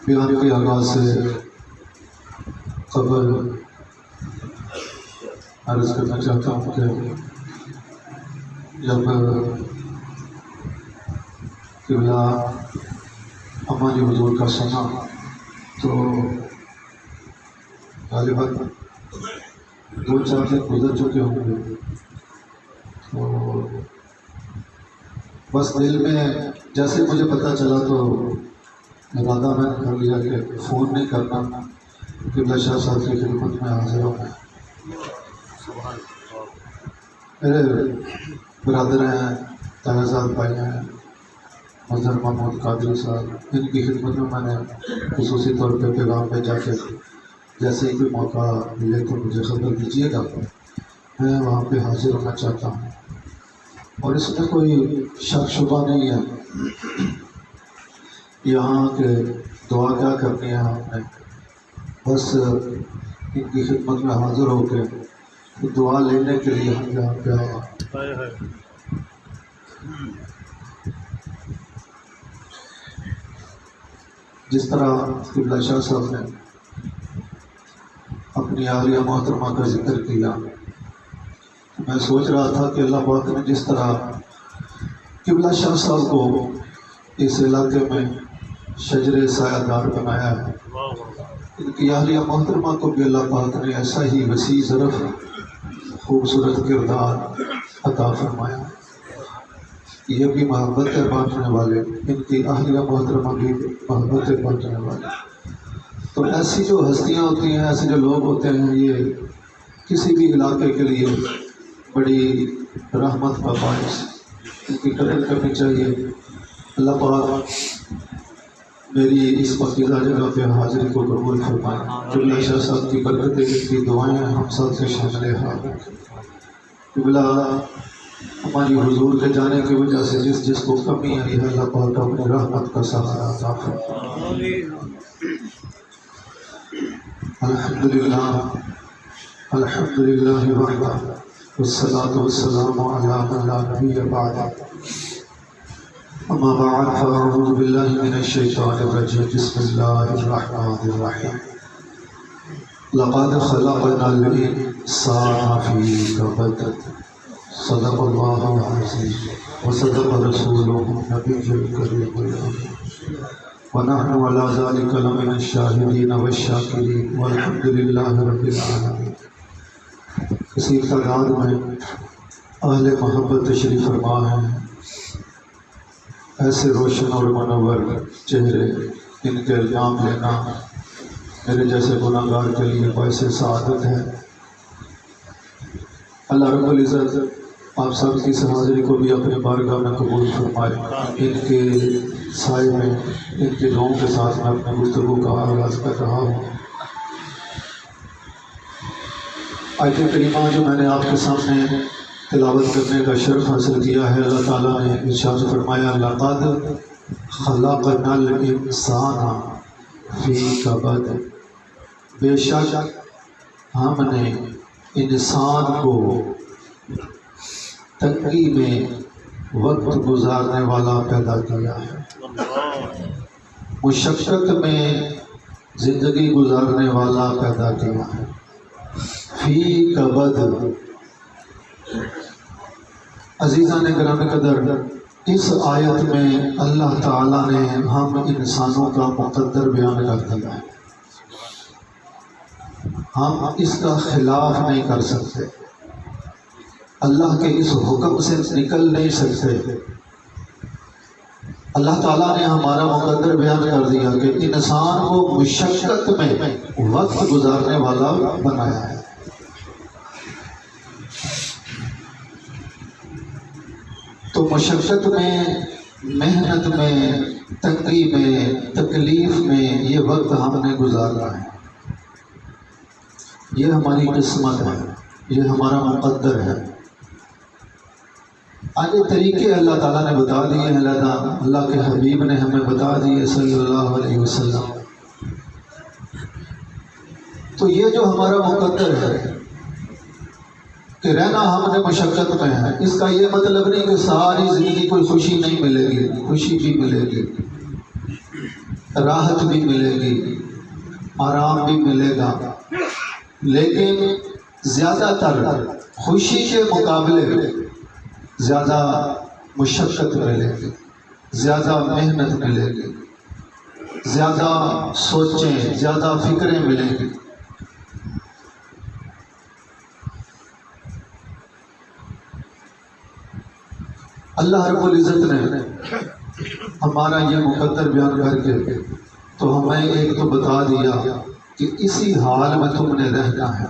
بیان کے آغاز سے قبل عرض کرنا چاہتا ہوں کہ جب قبلہ ہماری حضور کا سنا تو غالباً 2-4 دن گزر چکے ہوں گے، تو بس دل میں جیسے مجھے پتہ چلا تو ارادہ میں نے کر لیا کہ فون نہیں کرنا، قبلہ شاہ صاحب کی خدمت میں حاضر ہوں۔ میرے برادر ہیں، تاہزاد بھائی ہیں، مظہر محمود قادری صاحب، ان کی خدمت میں میں نے خصوصی طور پہ پیغام بھیجا کہ جیسے ہی کوئی موقع ملے تو مجھے خبر دیجیے گا، میں وہاں پہ حاضر ہونا چاہتا ہوں۔ اور اس میں کوئی شک شبہ نہیں ہے، یہاں کے دعا کیا کرنی ہے آپ نے، بس ان کی خدمت میں حاضر ہو کے دعا لینے کے لیے ہم یہاں پہ آئے ہیں۔ جس طرح قبلہ شاہ صاحب نے اپنی عالیہ محترمہ کا ذکر کیا، میں سوچ رہا تھا کہ اللہ پاک نے جس طرح قبلہ شاہ صاحب کو اس علاقے میں شجر سایہ دار بنایا ہے، ان کی عالیہ محترمہ کو بھی اللہ پاک نے ایسا ہی وسیع ظرف خوبصورت کردار عطا فرمایا۔ یہ بھی محبت بانٹنے والے، ان کی اہلیہ محترمہ بھی محبت بانٹنے والے۔ تو ایسی جو ہستیاں ہوتی ہیں، ایسے جو لوگ ہوتے ہیں، یہ کسی بھی علاقے کے لیے بڑی رحمت کا باعث، ان کی قدر کرنی چاہیے۔ اللہ پاک میری اس پاکیزہ جگہ پہ حاضری کو قبول فرمائے۔ قبلہ شاہ صاحب کی برکتیں، ان کی دعائیں ہم سب سے شامل حال۔ قبلہ ہماری حضور کے جانے کی وجہ سے جس کو کمی آئی ہے، اللہ پاک اپنی رحمت کا سہارا عطا فرمائے۔ الحمدللہ وحدہ والصلاة والسلام علی من لا نبی بعدہ، اما بعد فاعوذ باللہ من الشیطان الرجیم، بسم اللہ الرحمن الرحیم۔ لقد خلقنا الانسان فی کبد، صدق اللہ العظیم وصدق رسولہ النبی الکریم الامین، ونحن علی ذلک لمن الشاہدین والشاکرین، والحمد للہ رب العالمین۔ کثیر تعداد میں اہل محبت تشریف فرما ہیں، ایسے روشن اور منور چہرے، ان کے نام لینا میرے جیسے گناہ گار کے لیے باعث سعادت ہے۔ اللہ رب العزت آپ سب کی اس حاضری کو بھی اپنے بارگاہ میں قبول فرمائے۔ ان کے سائے میں، ان کے دعاؤں کے ساتھ میں اپنے گفتگو کا آغاز کر رہا ہوں۔ آیت کریمہ جو میں نے آپ کے سامنے تلاوت کرنے کا شرف حاصل کیا ہے، اللہ تعالیٰ نے ارشاد فرمایا، لقد خلقنا الانسان فی کبد، بے شک ہم نے انسان کو تنگی میں وقت گزارنے والا پیدا کیا ہے، مشقت میں زندگی گزارنے والا پیدا کیا ہے۔ فی کبد، عزیزان گرامی قدر، اس آیت میں اللہ تعالیٰ نے ہم انسانوں کا مقدر بیان کر دیا ہے، ہم اس کا خلاف نہیں کر سکتے، اللہ کے اس حکم سے نکل نہیں سکتے۔ اللہ تعالیٰ نے ہمارا مقدر بیان کر دیا کہ انسان کو مشقت میں وقت گزارنے والا بنایا ہے۔ تو مشقت میں، محنت میں، تنگی میں، تکلیف میں یہ وقت ہم نے گزارنا ہے، یہ ہماری قسمت ہے، یہ ہمارا مقدر ہے۔ آگے طریقے اللہ تعالیٰ نے بتا دیے ہیں، اللہ کے حبیب نے ہمیں بتا دیے صلی اللہ علیہ وسلم۔ تو یہ جو ہمارا مقدر ہے کہ رہنا ہم نے مشقت میں ہے، اس کا یہ مطلب نہیں کہ ساری زندگی کوئی خوشی نہیں ملے گی، خوشی بھی ملے گی۔ راحت بھی ملے گی، آرام بھی ملے گا، لیکن زیادہ تر خوشی کے مقابلے میں زیادہ مشقت ملے گی، زیادہ محنت ملے گی، زیادہ سوچیں، زیادہ فکریں ملیں گی۔ اللہ رب العزت نے ہمارا یہ مقدر بیان کر کے تو ہمیں ایک تو بتا دیا کہ اسی حال میں تم نے رہنا ہے۔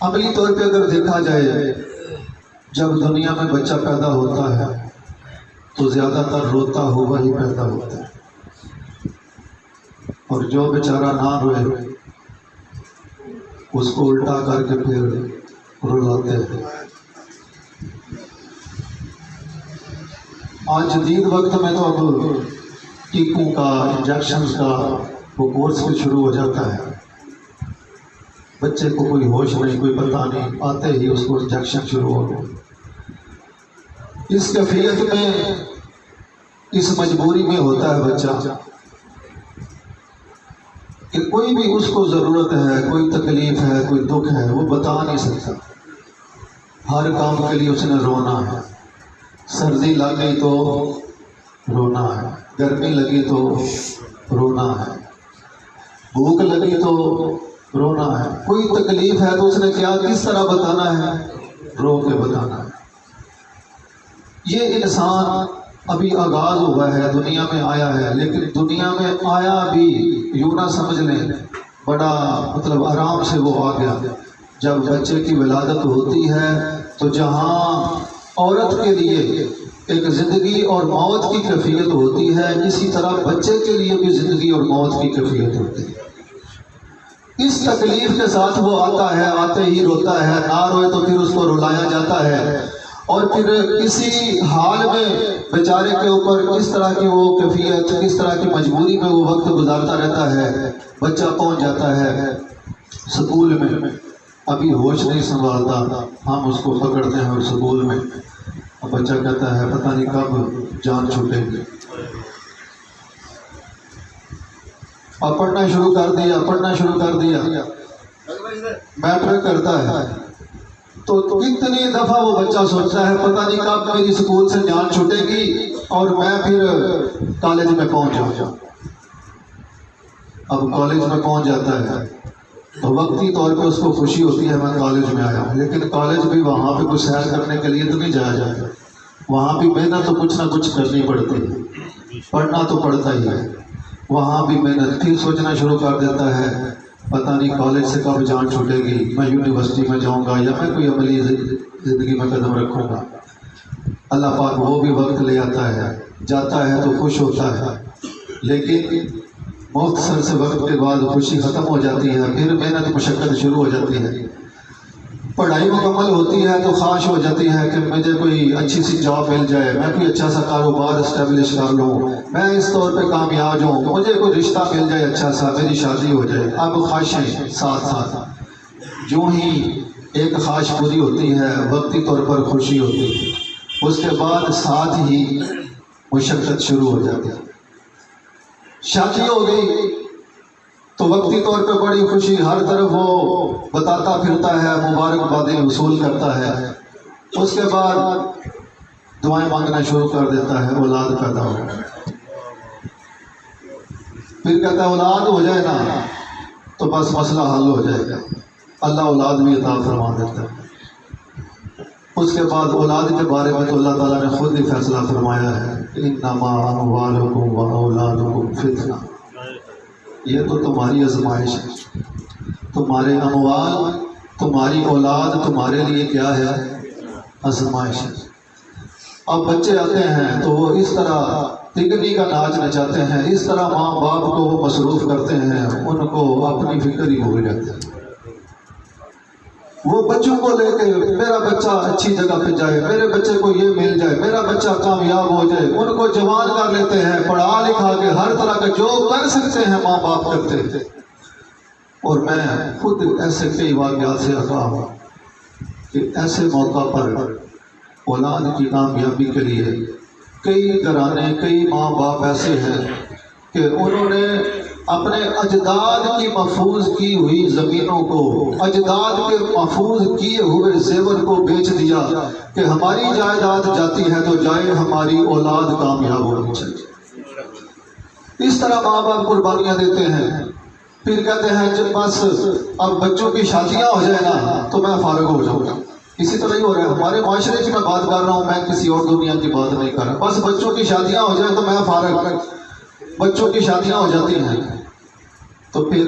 عملی طور پہ اگر دیکھا جائے، جب دنیا میں بچہ پیدا ہوتا ہے تو زیادہ تر روتا ہوا ہی پیدا ہوتا ہے، اور جو بیچارہ نہ روئے اس کو الٹا کر کے پھر رلاتے ہیں۔ آج جدید وقت میں تو اب ٹیکوں کا، انجیکشنز کا وہ کورس بھی شروع ہو جاتا ہے۔ بچے کو کوئی ہوش نہیں، کوئی پتہ نہیں، آتے ہی اس کو انجیکشن شروع ہو گئے۔ اس کیفیت میں، اس مجبوری میں ہوتا ہے بچہ کہ کوئی بھی اس کو ضرورت ہے، کوئی تکلیف ہے، کوئی دکھ ہے، وہ بتا نہیں سکتا۔ ہر کام کے لیے اس نے رونا ہے۔ سردی لگ گئی تو رونا ہے، گرمی لگی تو رونا ہے، بھوک لگی تو رونا ہے، کوئی تکلیف ہے تو اس نے کس طرح بتانا ہے؟ رو کے بتانا ہے۔ یہ انسان ابھی آغاز ہوا ہے، دنیا میں آیا ہے، لیکن دنیا میں آیا بھی یوں نہ سمجھ لیں بڑا آرام سے وہ آ گیا۔ جب بچے کی ولادت ہوتی ہے تو جہاں عورت کے لیے ایک زندگی اور موت کی کیفیت ہوتی ہے، اسی طرح بچے کے لیے بھی زندگی اور موت کی کیفیت ہوتی ہے۔ اس تکلیف کے ساتھ وہ آتا ہے، آتے ہی روتا ہے، نہ روئے تو پھر اس کو رلایا جاتا ہے، اور پھر اسی حال میں بیچارے کے اوپر کس طرح کی وہ کیفیت، کس طرح کی مجبوری میں وہ وقت گزارتا رہتا ہے۔ بچہ پہنچ جاتا ہے سکول میں، ابھی ہوش نہیں سنبھالتا، ہم اس کو پکڑتے ہیں اور سکول میں اب بچہ کہتا ہے پتہ نہیں کب جان چھوٹے گی۔ اب پڑھنا شروع کر دیا، میٹرک کرتا ہے تو کتنی دفعہ وہ بچہ سوچتا ہے پتہ نہیں کب میری سکول سے جان چھوٹے گی اور میں پھر کالج میں پہنچ جاؤں۔ اب کالج میں پہنچ جاتا ہے تو وقتی طور پہ اس کو خوشی ہوتی ہے میں کالج میں آیا ہوں، لیکن کالج بھی وہاں پہ کچھ سیر کرنے کے لیے تو نہیں جایا جاتا، وہاں بھی محنت تو کچھ نہ کچھ کرنی پڑتی ہے، پڑھنا تو پڑتا ہی ہے، وہاں بھی محنت۔ پھر سوچنا شروع کر دیتا ہے پتہ نہیں کالج سے کب جان چھوٹے گی، میں یونیورسٹی میں جاؤں گا یا میں کوئی عملی زندگی میں قدم رکھوں گا۔ اللہ پاک وہ بھی وقت لے آتا ہے، جاتا ہے تو خوش ہوتا ہے، لیکن مختصر سے وقت کے بعد خوشی ختم ہو جاتی ہے، پھر محنت مشقت شروع ہو جاتی ہے۔ پڑھائی مکمل ہوتی ہے تو خواہش ہو جاتی ہے کہ مجھے کوئی اچھی سی جاب مل جائے، میں کوئی اچھا سا کاروبار اسٹیبلش کر لوں، میں اس طور پہ کامیاب ہوں، مجھے کوئی رشتہ مل جائے اچھا سا، میری شادی ہو جائے۔ اب خواہشیں ساتھ ساتھ، جو ہی ایک خواہش پوری ہوتی ہے وقتی طور پر خوشی ہوتی ہے، اس کے بعد ساتھ ہی مشقت شروع ہو جاتی ہے۔ شادی ہو گئی تو وقتی طور پہ بڑی خوشی، ہر طرف وہ بتاتا پھرتا ہے، مبارکبادیں وصول کرتا ہے۔ اس کے بعد دعائیں مانگنا شروع کر دیتا ہے، اولاد پیدا ہو، پھر کہتا ہے اولاد ہو جائے نا تو بس مسئلہ حل ہو جائے گا، اللہ اولاد بھی عطا فرما دیتا ہے۔ اس کے بعد اولاد کے بارے میں تو اللہ تعالیٰ نے خود ہی فیصلہ فرمایا ہے، انما اموالکم واولادکم فتنہ، یہ تو تمہاری آزمائش ہے، تمہارے اموال، تمہاری اولاد تمہارے لیے کیا ہے؟ آزمائش ہے۔ اب بچے آتے ہیں تو وہ اس طرح تگنی کا ناچ نچاتے ہیں، اس طرح ماں باپ کو وہ مصروف کرتے ہیں، ان کو اپنی فکر ہی بھول جاتے ہیں۔ وہ بچوں کو لے کے میرا بچہ اچھی جگہ پہ جائے، میرے بچے کو یہ مل جائے، میرا بچہ کامیاب ہو جائے، ان کو جوان کر لیتے ہیں، پڑھا لکھا کے ہر طرح کا جو کر سکتے ہیں ماں باپ کرتے تھے۔ اور میں خود ایسے کئی واقعات سے آگاہ ہوں کہ ایسے موقع پر اولاد کی کامیابی کے لیے کئی گھرانے، کئی ماں باپ ایسے ہیں کہ انہوں نے اپنے اجداد کی محفوظ کی ہوئی زمینوں کو، اجداد کے محفوظ کیے ہوئے زیور کو بیچ دیا کہ ہماری جائیداد جاتی ہے تو جائے، ہماری اولاد کامیاب ہونی چاہیے۔ اس طرح ماں باپ قربانیاں دیتے ہیں، پھر کہتے ہیں جب بس اب بچوں کی شادیاں ہو جائے نا تو میں فارغ ہو جاؤں گا۔ اسی طرح ہی ہو رہا ہے ہمارے معاشرے کی، میں بات کر رہا ہوں، میں کسی اور دنیا کی بات نہیں کر رہا۔ بس بچوں کی شادیاں ہو جائیں تو میں فارغ، بچوں کی شادیاں ہو جاتی ہیں تو پھر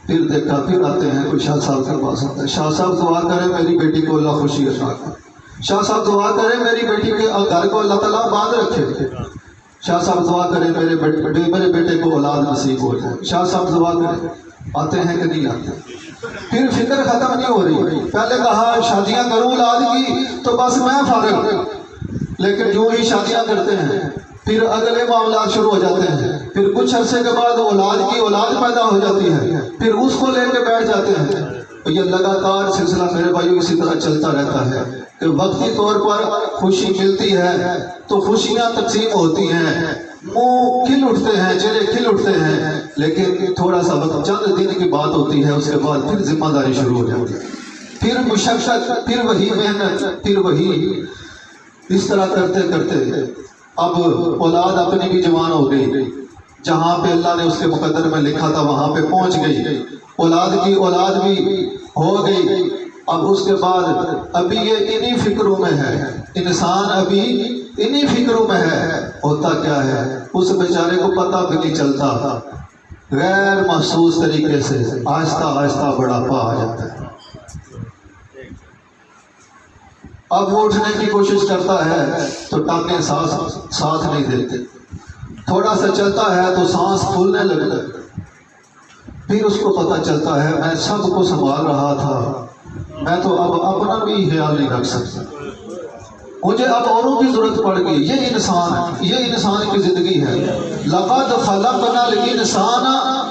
دیکھا، پھر آتے ہیں کوئی شاہ صاحب کے پاس آتا ہے، شاہ صاحب دعا کرے میری بیٹی کو اللہ خوشی عطا کرے، شاہ صاحب دعا کرے میری بیٹی کے گھر کو اللہ تعالیٰ باندھ رکھے، شاہ صاحب دعا کرے میرے بیٹے کو اولاد نصیب ہو جائے، شاہ صاحب دعا کرے۔ آتے ہیں کہ نہیں آتے؟ پھر فکر ختم نہیں ہو رہی، پہلے کہا شادیاں کروں اولاد کی تو بس میں فارغ، لیکن جو ہی شادیاں کرتے ہیں پھر اگلے معاملات شروع ہو جاتے ہیں، پھر کچھ عرصے کے بعد اولاد پیدا ہو جاتی ہے، پھر اس کو لے کے بیٹھ جاتے ہیں۔ یہ لگاتار سلسلہ میرے بھائیوں اسی طرح چلتا رہتا ہے کہ وقتی طور پر خوشی ملتی ہے تو خوشیاں تقسیم ہوتی ہیں، منہ کھل اٹھتے ہیں، چہرے کھل اٹھتے ہیں، لیکن تھوڑا سا وقت چند دن کی بات ہوتی ہے، اس کے بعد پھر ذمہ داری شروع ہو جاتی ہے، پھر مشقت، پھر وہی محنت، پھر وہی، اس طرح کرتے کرتے اب اولاد اپنی بھی جوان ہو گئی، جہاں پہ اللہ نے اس کے مقدر میں لکھا تھا وہاں پہ پہنچ گئی، اولاد کی اولاد بھی ہو گئی۔ اب اس کے بعد ابھی یہ انہی فکروں میں ہے، انسان ابھی انہی فکروں میں ہے، ہوتا کیا ہے اس بیچارے کو پتہ بھی نہیں چلتا، غیر محسوس طریقے سے آہستہ آہستہ بڑھاپا آ جاتا ہے۔ اب وہ اٹھنے کی کوشش کرتا ہے تو ٹانگیں ساتھ نہیں دیتے، تھوڑا سا چلتا ہے تو سانس پھولنے لگتا ہے، پھر اس کو پتہ چلتا ہے میں سب کو سنبھال رہا تھا، میں تو اب اپنا بھی خیال نہیں رکھ سکتا، مجھے اب اوروں کی ضرورت پڑ گئی۔ یہ انسان کی زندگی ہے۔ لقد خلقنا الانسان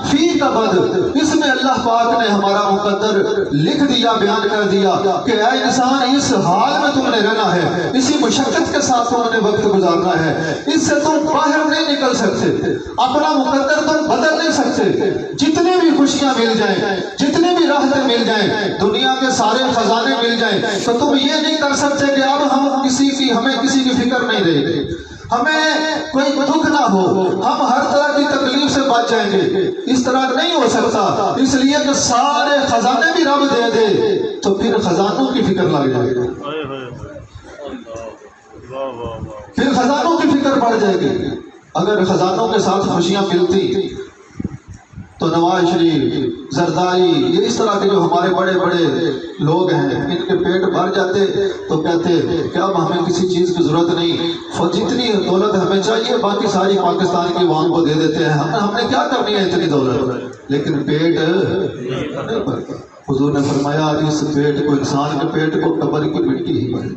فی کبد، اس میں اللہ پاک نے ہمارا مقدر لکھ دیا، بیان کر دیا کہ اے انسان اس حال میں تم نے رہنا ہے، اسی مشقت کے ساتھ تم نے وقت گزارنا ہے، اس سے تم باہر نہیں نکل سکتے، اپنا مقدر تم بدل نہیں سکتے۔ جتنے بھی خوشیاں مل جائیں، جتنے بھی راحتیں مل جائیں، دنیا کے سارے خزانے مل جائیں، تو تم یہ نہیں کر سکتے کہ اب ہمیں کسی کی فکر نہیں رہے گی، ہمیں کوئی دکھ نہ ہو، ہم ہر طرح کی تکلیف سے بچ جائیں گے۔ اس طرح نہیں ہو سکتا، اس لیے کہ سارے خزانے بھی رب دے دے تو پھر خزانوں کی فکر لگ جائے گی، پھر خزانوں کی فکر بڑھ جائے گی۔ اگر خزانوں کے ساتھ خوشیاں ملتی تو نواز شریف، زرداری، یہ اس طرح کے جو ہمارے بڑے بڑے لوگ ہیں، ان کے پیٹ بھر جاتے تو کہتے کہ اب ہمیں کسی چیز کی ضرورت نہیں، جتنی دولت ہمیں چاہیے باقی ساری پاکستان کی عوام کو دے دیتے ہیں، ہم نے کیا کرنی ہے اتنی دولت، لیکن پیٹ نہیں بھرتا۔ حضور نے فرمایا اس پیٹ کو، انسان کے پیٹ کو قبر کی مٹی ہی بھرے۔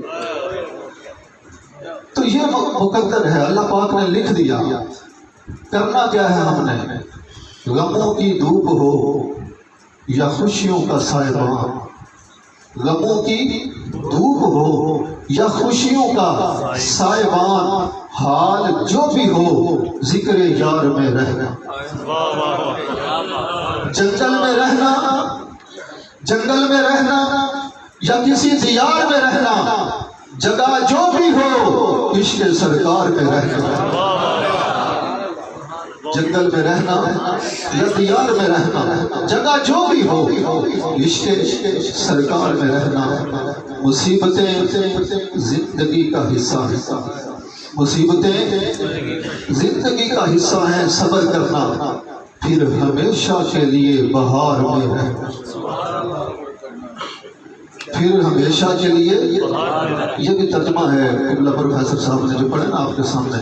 تو یہ مقدر ہے، اللہ پاک نے لکھ دیا۔ کرنا کیا ہے ہم نے؟ غموں کی دھوپ ہو یا خوشیوں کا سائبان، غموں کی دھوپ ہو یا خوشیوں کا سائبان، حال جو بھی ہو ذکر یار میں رہنا، جنگل میں رہنا یا کسی دیار میں رہنا، جگہ جو بھی ہو عشق سرکار میں رہنا، جنگل میں رہنا یا دیار میں رہنا، جگہ جو بھی ہو عشق سرکار میں رہنا۔ مصیبتیں زندگی کا حصہ ہیں، مصیبتیں زندگی کا حصہ ہیں، صبر کرنا، پھر ہمیشہ کے لیے بہار میں رہنا، پھر ہمیشہ کے لیے۔ یہ بھی ترجمہ ہے قبلہ پروفیسر صاحب نے جو پڑھا نا آپ کے سامنے،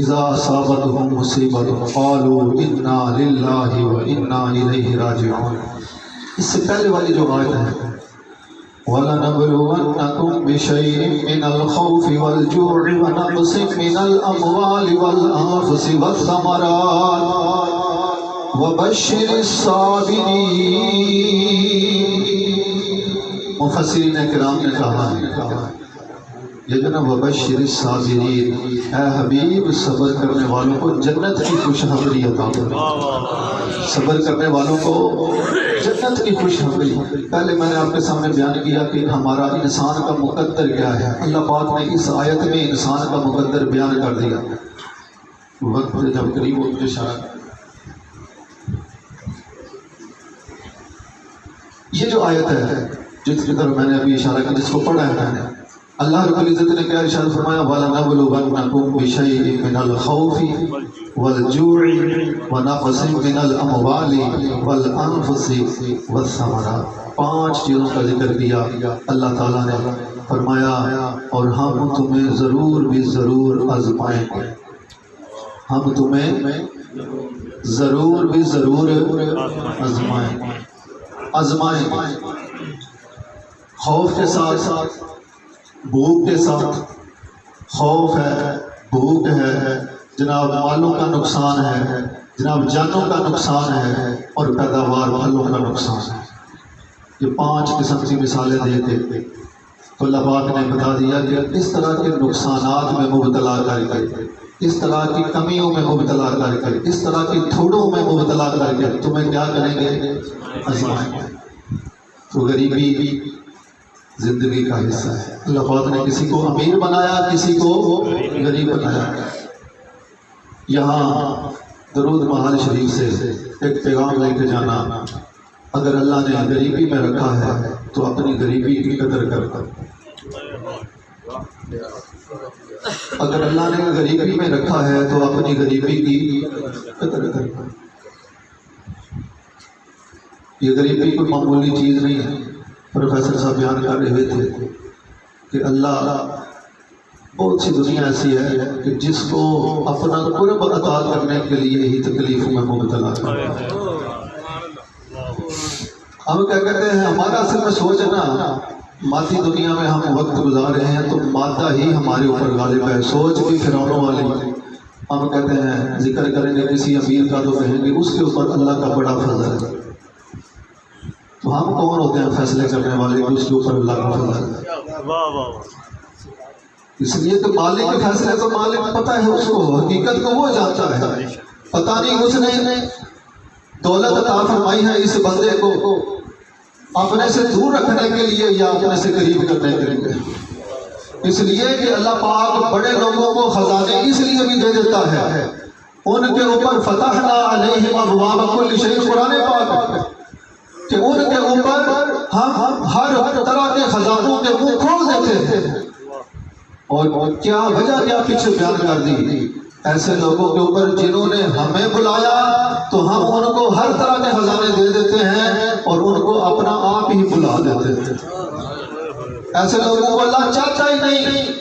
اذا اصابتهم مصیبۃ قالوا انا للہ وانا الیہ راجعون، اس سے پہلے والی جو آیت ہے وَلَنَبْلُوَنَّكُمْ بِشَيْءٍ مِّنَ الْخَوْفِ وَالْجُوعِ وَنَقْصٍ مِّنَ الْأَمْوَالِ وَالْأَنفُسِ وَالثَّمَرَاتِ وَبَشِّرِ الصَّابِرِينَ۔ مفسرین کرام نے کہا یہ جو نا وبشر الصابرین، اے حبیب صبر کرنے والوں کو جنت کی خوشخبری عطا فرما، صبر کرنے والوں کو جنت کی خوشخبری۔ پہلے میں نے آپ کے سامنے بیان کیا کہ ہمارا انسان کا مقدر کیا ہے۔ اللہ پاک نے اس آیت میں انسان کا مقدر بیان کر دیا۔ وقت جب قریب ہو مجھے اشارہ، یہ جو آیت ہے جس کی طرف میں نے ابھی اشارہ کیا، جس کو پڑھا ہے میں نے، اللہ رب العزت نے کیا ارشاد فرمایا، وَلَنَبْلُوَنَّكُمْ بِشَيْءٍ مِّنَ الْخَوْفِ وَالْجُوعِ وَنَقْصٍ مِّنَ الْأَمْوَالِ وَالْأَنفُسِ وَالثَّمَرَاتِ۔ 5 چیزوں کا ذکر کیا اللہ تعالیٰ نے، فرمایا اور ہم تمہیں ضرور بھی ضرور آزمائیں گے، ہم تمہیں ضرور بھی ضرور آزمائیں گے، آزمائیں گے۔ خوف کے ساتھ ساتھ بھوک کے ساتھ، خوف ہے، بھوک ہے، جناب مالوں کا نقصان ہے، جناب جانوں کا نقصان ہے، اور پیداوار پھلوں کا نقصان ہے۔ یہ 5 قسم کی مثالیں دے کے تو اللہ پاک نے بتا دیا کہ اس طرح کے نقصانات میں مبتلا کر کے، اس طرح کی کمیوں میں مبتلا کر کے، اس طرح کی تھوڑوں میں مبتلا کر کے تمہیں کیا کریں گے؟ آزمائیں گے۔ تو غریبی بھی زندگی کا حصہ ہے۔ اللہ پاک نے کسی کو امیر بنایا، کسی کو غریب بنایا۔ یہاں درود محال شریف سے ایک پیغام لے کے جانا، اگر اللہ نے غریبی میں رکھا ہے تو اپنی غریبی کی قدر کر، اگر اللہ نے غریبی میں رکھا ہے تو اپنی غریبی کی قدر کر۔ یہ غریبی کوئی معمولی چیز نہیں ہے۔ پروفیسر صاحب بیان کر رہے تھے کہ اللہ، بہت سی دنیا ایسی ہے کہ جس کو اپنا قرب عطا کرنے کے لیے ہی تکلیف میں مبتلا کرتا ہے۔ ہم کیا کہتے ہیں، ہمارا اصل میں سوچ ہے نا، مادی دنیا میں ہم وقت گزار رہے ہیں تو مادہ ہی ہمارے اوپر غالب ہے، سوچ بھی فرعونوں والی۔ ہم کہتے ہیں ذکر کریں گے کسی امیر کا تو کہیں گے اس کے اوپر اللہ کا بڑا فضل ہے۔ تو ہم کون ہوتے ہیں فیصلے کرنے والے کہ اس کے اوپر اللہ کا فضل ہے؟ اس لیے تو مالک کے فیصلے تو مالک پتہ ہے اس کو، حقیقت کو وہ جانتا ہے۔ پتہ نہیں اس نے دولت عطا فرمائی ہے اس بندے کو اپنے سے دور رکھنے کے لیے یا اپنے سے قریب کرنے کے لیے، اس لیے کہ اللہ پاک بڑے لوگوں کو خزانے اس لیے بھی دے دیتا ہے، ان کے اوپر فتحنا علیہم ابواب کل شیء، قرآن پاک کہ ان کے اوپر ہم ہر طرح کے خزانوں کے منہ کھول دیتے ہیں۔ اور کیا وجہ کیا پیچھے بیان کر دی، ایسے لوگوں کے اوپر جنہوں نے ہمیں بلایا تو ہم ان کو ہر طرح کے خزانے دے دیتے ہیں اور ان کو اپنا آپ ہی بلا دیتے ہیں۔ ایسے لوگوں کو اللہ چاہتا ہی نہیں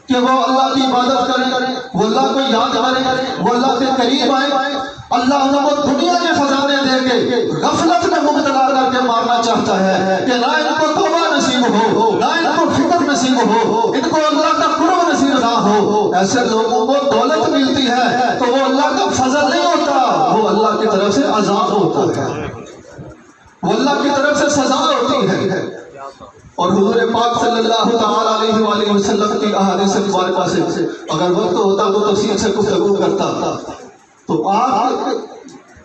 کہ وہ اللہ کی عبادت کریں، وہ اللہ کو یاد کریں، وہ اللہ کے قریب آئیں۔ اللہ ان کو دنیا کے خزانے دے کے غفلت میں مبتلا کر کے مارنا چاہتا ہے کہ نہ ان کو توبہ نصیب ہو، نہ ان کو فکر نصیب ہو، ان کو اللہ کا قرب نصیب نہ ہو۔ ایسے لوگوں کو دولت ملتی ہے تو وہ اللہ کا فضل نہیں ہوتا، وہ اللہ کی طرف سے عذاب ہوتا ہے، وہ اللہ کی طرف سے سزا ہوتی ہے۔ اور حضور پاک صلی اللہ تعالی علیہ وآلہ وسلم کی احادیث مبارکہ سے اگر وقت ہوتا تو تفصیل سے گفتگو کرتا، تو آپ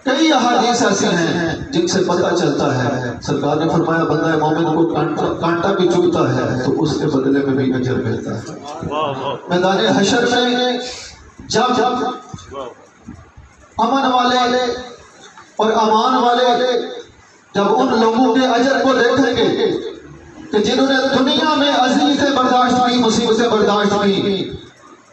کئی احادیث ایسی ہیں جن سے پتہ چلتا ہے، سرکار نے فرمایا بندہ مومن کو کانٹا بھی چبھتا ہے تو اس کے بدلے میں بھی اجر ملتا ہے۔ میدان حشر میں جب امن والے اور امان والے جب ان لوگوں کے اجر کو دیکھیں گے کہ جنہوں نے دنیا میں اذیتیں برداشت کی، مصیبتیں برداشت کی،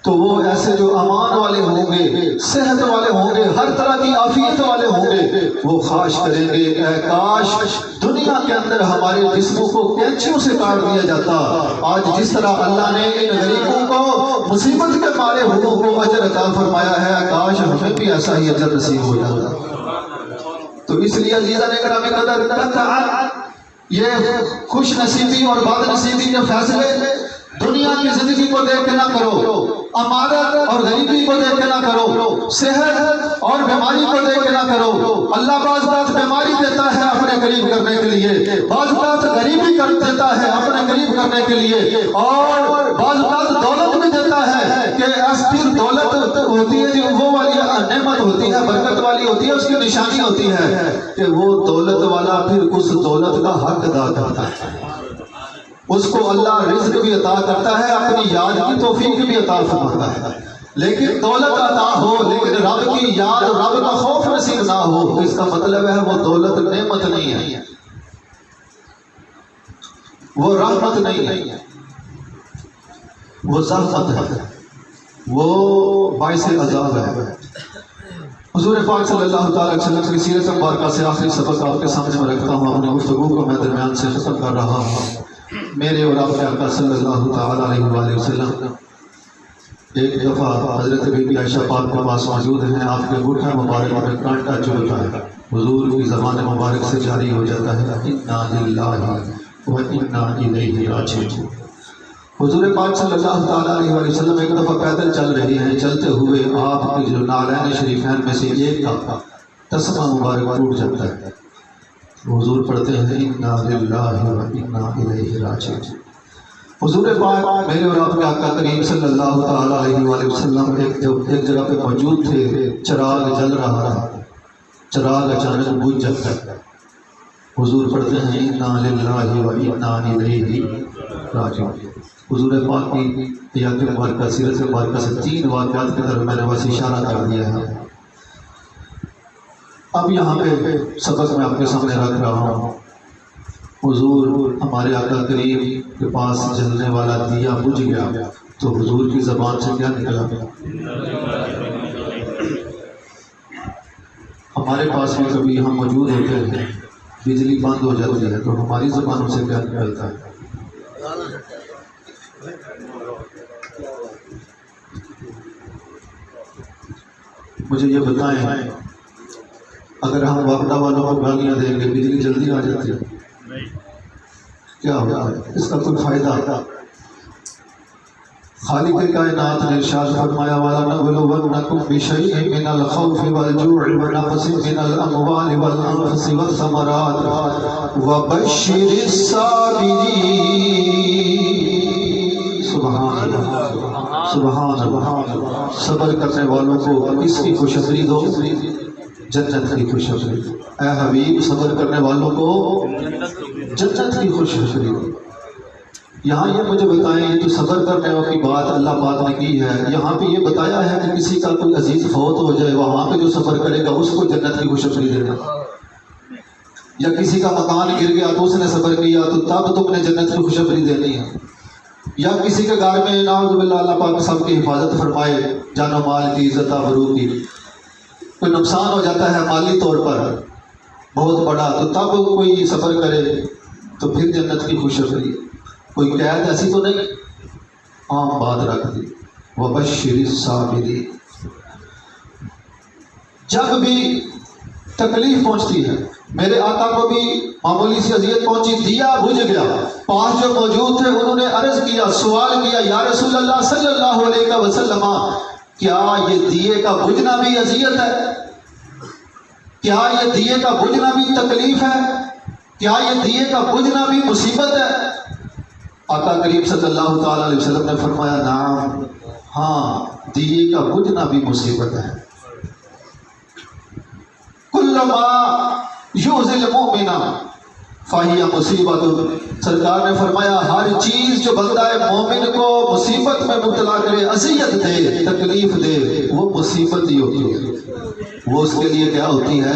تو وہ ایسے جو امان والے ہوں گے، صحت والے ہوں گے، ہر طرح کی عافیت والے ہوں گے، وہ خواہش کریں گے اے کاش دنیا کے اندر ہمارے جسموں کو کینچیوں سے کاٹ دیا جاتا، آج جس طرح اللہ نے ان غریبوں کو مصیبت کے مارے ہوئے کو اجر عطا فرمایا ہے، کاش ہمیں بھی ایسا ہی اجر نصیب ہو جاتا۔ تو اس لیے عزیزان گرامی قدر، یہ خوش نصیبی اور بد نصیبی کے فیصلے دنیا کی زندگی کو دیکھ کے نہ کرو، امارت اور غریبی کو دیکھ کے نہ کرو، صحت اور بیماری کو دیکھ کے نہ کرو۔ اللہ بعض بات بیماری دیتا ہے اپنے قریب کرنے کے لیے، بعض بات غریبی کر دیتا ہے اپنے قریب کرنے کے لیے، اور بعض بات دولت بھی دیتا ہے کہ پھر دولت ہوتی ہے جو وہ والی نعمت ہوتی ہے، برکت والی ہوتی ہے، اس کی نشانی ہوتی ہے کہ وہ دولت والا پھر اس دولت کا حق ادا کرتا ہے، اس کو اللہ رزق بھی عطا کرتا ہے، اپنی یاد کی توفیق بھی عطا فرماتا ہے۔ لیکن دولت عطا ہو لیکن رب کی یاد اور رب کا خوف نصیب نہ ہو تو اس کا مطلب ہے وہ دولت نعمت نہیں ہے، وہ رحمت نہیں ہے، وہ زحمت ہے، وہ باعث عذاب ہے۔ حضور پاک صلی اللہ تعالی علیہ وسلم کی سیرت مبارکہ سے آخری سبق آپ کے سامنے میں رکھتا ہوں، اپنی گفتگو کو میں درمیان سے ختم کر رہا ہوں۔ میرے اور آپ کے آقا صلی اللہ تعالی علیہ وآلہ وسلم ایک دفعہ حضرت بی بی عائشہ پاک کے پاس موجود ہیں، آپ کے گھٹنے مبارک میں کانٹا چبھتا ہے، حضور کی زبان مبارک سے جاری ہو جاتا ہے انا للہ و انا الیہ راجعون۔ حضور پاک صلی اللہ تعالیٰ علیہ وآلہ وسلم ایک دفعہ پیدل چل رہی ہیں، چلتے ہوئے آپ کی جو نالین شریفین میں سے ایک کا تسمہ مبارک ٹوٹ جاتا ہے، حضور پڑھتے ہیں انا للہ و انا الیہ راجعون۔ حضور پاک میرے اور آپ کے آقا کریم صلی اللہ تعالیٰ علیہ وآلہ وسلم ایک جگہ پہ موجود تھے، چراغ جل رہا ہے، چراغ اچانک بجھ جاتا ہے، حضور پڑھتے ہیں انا للہ و انا الیہ راجعون۔ حضور پاک کی حیات مبارکہ سیرت مبارکہ سے 3 واقعات کی طرف میں نے بس اشارہ کر دیا ہے۔ اب یہاں پہ سبق میں آپ کے سامنے رکھ رہا ہوں۔ حضور ہمارے آقا کریم کے پاس جلنے والا دیا بجھ گیا تو حضور کی زبان سے کیا نکلا؟ ہمارے پاس بھی کبھی ہم موجود ہوتے ہیں، بجلی بند ہو جاتی ہے تو ہماری زبانوں سے کیا نکلتا ہے؟ مجھے یہ بتائیں، اگر ہم واپڈا والوں کو گالیاں دیں گے بجلی جلدی آ جاتی ہے؟ کیا ہوگا؟ اس کا کوئی فائدہ؟ خالق کائنات نے ارشاد فرمایا وَلَنَبْلُوَنَّكُمْ بِشَيْءٍ مِّنَ الْخَوْفِ وَالْجُوعِ وَنَقْصٍ مِّنَ الْأَمْوَالِ وَالْأَنفُسِ وَالثَّمَرَاتِ وَبَشِّرِ الصَّابِرِينَ۔ سبحان اللہ، سبحان اللہ۔ صبر کرنے والوں کو کس کی خوشخبری دو؟ جنت کی خوشخبری۔ اے حبیب صبر کرنے والوں کو جنت کی خوشخبری دو۔ یہاں یہ مجھے بتائیں، یہ جو صبر کرنے کی بات اللہ پاک نے کی ہے، یہاں پہ یہ بتایا ہے کہ کسی کا کوئی عزیز فوت ہو جائے، وہاں پہ جو صبر کرے گا اس کو جنت کی خوشخبری دینا، یا کسی کا مکان گر گیا تو اس نے صبر کیا تو تب تم نے جنت کی خوشخبری دینی ہے، یا کسی کے گھر میں نعوذ باللہ اللہ پاک سب کی حفاظت فرمائے، جان و مال کی، عزت آبرو کی، کوئی نقصان ہو جاتا ہے مالی طور پر بہت بڑا تو تب کوئی صبر کرے تو پھر جنت کی خوشخبری۔ کوئی قید ایسی تو نہیں، عام بات رکھ دی وَبَشِّرِ الصَّابِرِينَ۔ جب بھی تکلیف پہنچتی ہے، میرے آقا کو بھی معمولی سی اذیت پہنچی، دیا بجھ گیا، پاس جو موجود تھے انہوں نے عرض کیا، سوال کیا، یا رسول اللہ صلی اللہ علیہ وسلم کیا یہ دیے کا بجھنا بھی اذیت ہے؟ کیا یہ دیے کا بجھنا بھی تکلیف ہے؟ کیا یہ دیے کا بجھنا بھی مصیبت ہے؟ آقا کریم صلی اللہ تعالی علیہ وسلم نے فرمایا نعم، ہاں دیے کا بجھنا بھی مصیبت ہے۔ کل ما یؤذی المؤمن فہی مصیبت، سرکار نے فرمایا ہر چیز جو بندہ مومن کو مصیبت میں مبتلا کرے، اذیت دے، تکلیف دے، وہ مصیبت ہی ہوتی ہے، وہ اس کے لیے کیا ہوتی ہے؟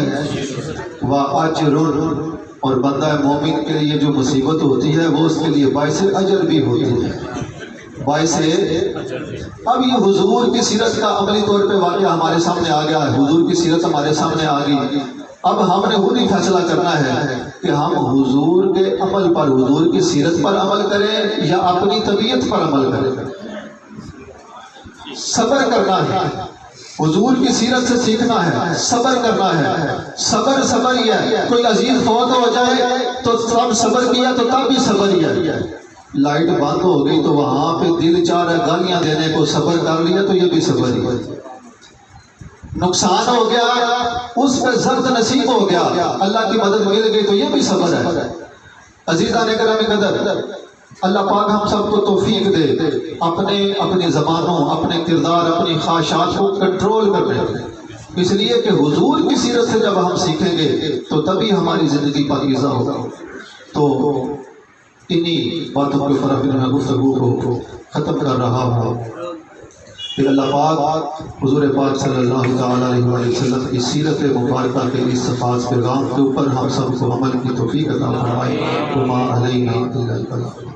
وَأَجْرٌ، اور بندہ مومن کے لیے جو مصیبت ہوتی ہے وہ اس کے لیے باعث اجر بھی ہوتی ہے، باعث۔ اب یہ حضور کی سیرت کا عملی طور پہ واقعہ ہمارے سامنے آ گیا ہے، حضور کی سیرت ہمارے سامنے آ گئی، اب ہم نے خود ہی فیصلہ کرنا ہے کہ ہم حضور کے عمل پر، حضور کی سیرت پر عمل کریں یا اپنی طبیعت پر عمل کریں۔ صبر کرنا ہے، حضور کی سیرت سے سیکھنا ہے، صبر کرنا ہے، صبر ہی ہے۔ کوئی عزیز فوت ہو جائے تو تب صبر کیا تو تب بھی صبر ہی ہے، لائٹ بند ہو گئی تو وہاں پہ دل چاہ رہا ہے گالیاں دینے کو، صبر کر لیا تو یہ بھی صبر ہی۔ نقصان ہو گیا اس پہ زرد نصیب ہو گیا، اللہ کی مدد مل گئی تو یہ بھی صبر ہے۔ عزیزان کرام قدر، اللہ پاک ہم سب کو توفیق دے اپنی زبانوں، اپنے کردار، اپنی خواہشات کو کنٹرول کرنے، اس لیے کہ حضور کی سیرت سے جب ہم سیکھیں گے تو تبھی ہماری زندگی پاکیزہ ہوگا۔ تو انہی باتوں کے فرق میں گفتگو کو ختم کر رہا ہوں۔ پھر اللہ پاک حضور پاک صلی اللہ تعالیٰ علیہ وسلم کی سیرت مبارکہ کے اس خاص پیغام کے اوپر ہم سب کو عمل کی توفیق عطا فرمائے۔ وما علینا الا البلاغ۔